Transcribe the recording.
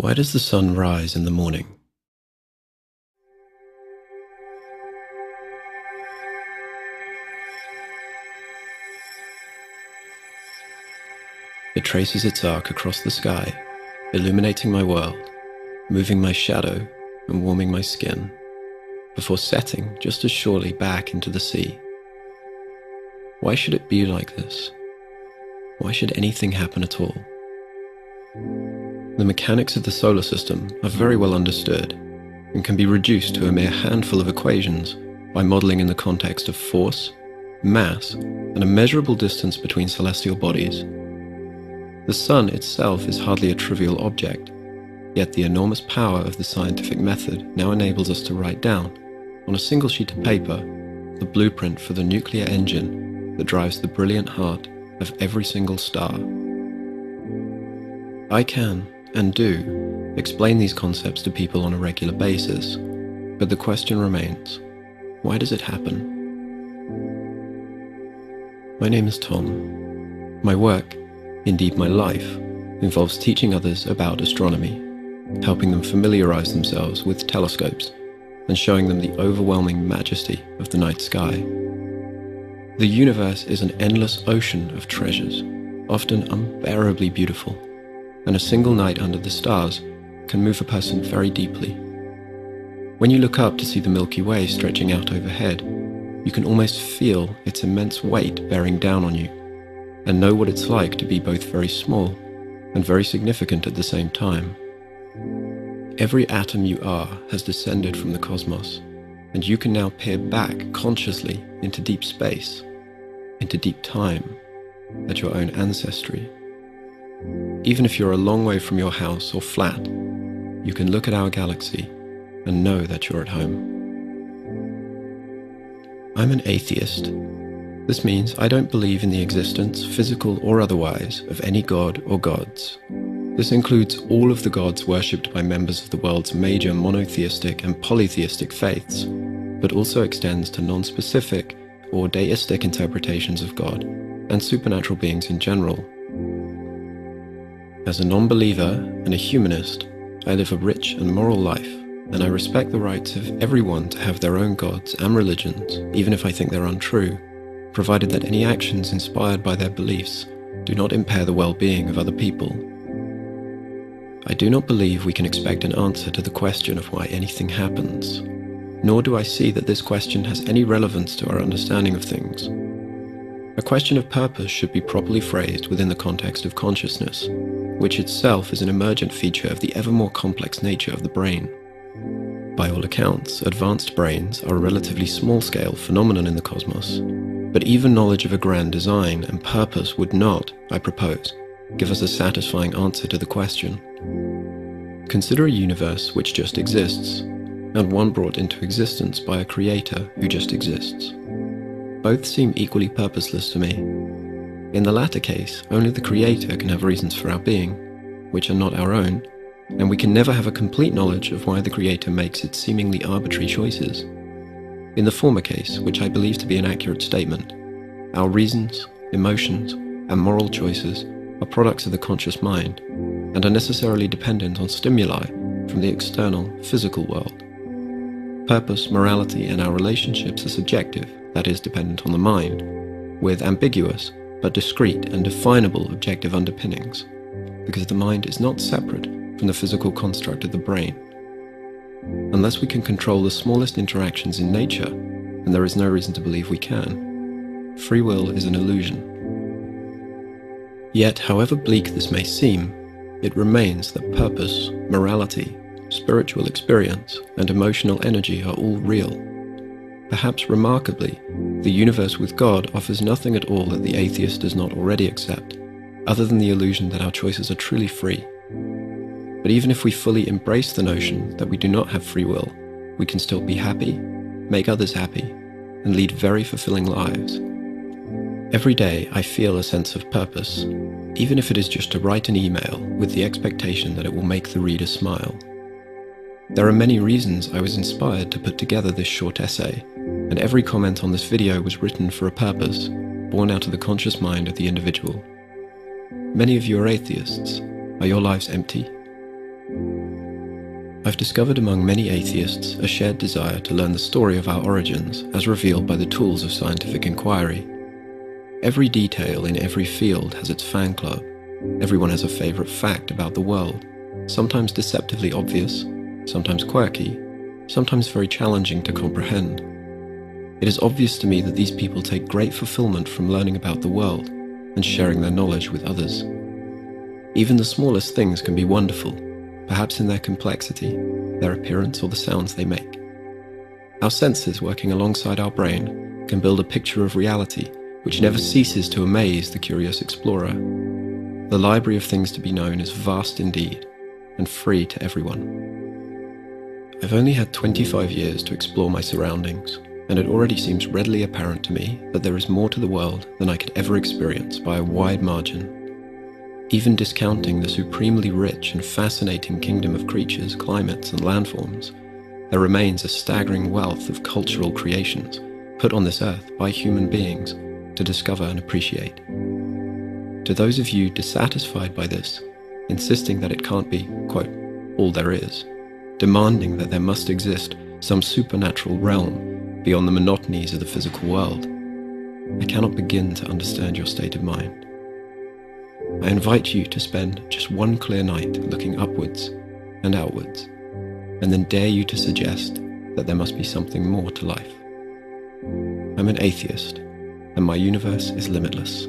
Why does the sun rise in the morning? It traces its arc across the sky, illuminating my world, moving my shadow and warming my skin, before setting just as surely back into the sea. Why should it be like this? Why should anything happen at all? The mechanics of the solar system are very well understood and can be reduced to a mere handful of equations by modeling in the context of force, mass, and a measurable distance between celestial bodies. The sun itself is hardly a trivial object, yet the enormous power of the scientific method now enables us to write down, on a single sheet of paper, the blueprint for the nuclear engine that drives the brilliant heart of every single star. I can, and do, explain these concepts to people on a regular basis, but the question remains, why does it happen? My name is Tom. My work, indeed my life, involves teaching others about astronomy, helping them familiarize themselves with telescopes, and showing them the overwhelming majesty of the night sky. The universe is an endless ocean of treasures, often unbearably beautiful, and a single night under the stars can move a person very deeply. When you look up to see the Milky Way stretching out overhead, you can almost feel its immense weight bearing down on you, and know what it's like to be both very small and very significant at the same time. Every atom you are has descended from the cosmos, and you can now peer back consciously into deep space, into deep time, at your own ancestry. Even if you're a long way from your house or flat, you can look at our galaxy and know that you're at home. I'm an atheist. This means I don't believe in the existence, physical or otherwise, of any god or gods. This includes all of the gods worshipped by members of the world's major monotheistic and polytheistic faiths, but also extends to non-specific or deistic interpretations of God and supernatural beings in general. As a non-believer and a humanist, I live a rich and moral life, and I respect the rights of everyone to have their own gods and religions, even if I think they're untrue, provided that any actions inspired by their beliefs do not impair the well-being of other people. I do not believe we can expect an answer to the question of why anything happens, nor do I see that this question has any relevance to our understanding of things. A question of purpose should be properly phrased within the context of consciousness, which itself is an emergent feature of the ever more complex nature of the brain. By all accounts, advanced brains are a relatively small-scale phenomenon in the cosmos, but even knowledge of a grand design and purpose would not, I propose, give us a satisfying answer to the question. Consider a universe which just exists, and one brought into existence by a creator who just exists. Both seem equally purposeless to me. In the latter case, only the creator can have reasons for our being, which are not our own, and we can never have a complete knowledge of why the creator makes its seemingly arbitrary choices. In the former case, which I believe to be an accurate statement, our reasons, emotions, and moral choices are products of the conscious mind, and are necessarily dependent on stimuli from the external, physical world. Purpose, morality, and our relationships are subjective, that is, dependent on the mind, with ambiguous, but discrete and definable objective underpinnings, because the mind is not separate from the physical construct of the brain. Unless we can control the smallest interactions in nature, and there is no reason to believe we can, free will is an illusion. Yet, however bleak this may seem, it remains that purpose, morality, spiritual experience, and emotional energy are all real. Perhaps remarkably, the universe with God offers nothing at all that the atheist does not already accept, other than the illusion that our choices are truly free. But even if we fully embrace the notion that we do not have free will, we can still be happy, make others happy, and lead very fulfilling lives. Every day I feel a sense of purpose, even if it is just to write an email with the expectation that it will make the reader smile. There are many reasons I was inspired to put together this short essay, and every comment on this video was written for a purpose, born out of the conscious mind of the individual. Many of you are atheists. Are your lives empty? I've discovered among many atheists a shared desire to learn the story of our origins as revealed by the tools of scientific inquiry. Every detail in every field has its fan club. Everyone has a favorite fact about the world, sometimes deceptively obvious, sometimes quirky, sometimes very challenging to comprehend. It is obvious to me that these people take great fulfillment from learning about the world and sharing their knowledge with others. Even the smallest things can be wonderful, perhaps in their complexity, their appearance, or the sounds they make. Our senses working alongside our brain can build a picture of reality which never ceases to amaze the curious explorer. The library of things to be known is vast indeed, and free to everyone. I've only had 25 years to explore my surroundings, and it already seems readily apparent to me that there is more to the world than I could ever experience by a wide margin. Even discounting the supremely rich and fascinating kingdom of creatures, climates, and landforms, there remains a staggering wealth of cultural creations put on this earth by human beings to discover and appreciate. To those of you dissatisfied by this, insisting that it can't be, quote, all there is, demanding that there must exist some supernatural realm beyond the monotonies of the physical world, I cannot begin to understand your state of mind. I invite you to spend just one clear night looking upwards and outwards, and then dare you to suggest that there must be something more to life. I'm an atheist, and my universe is limitless.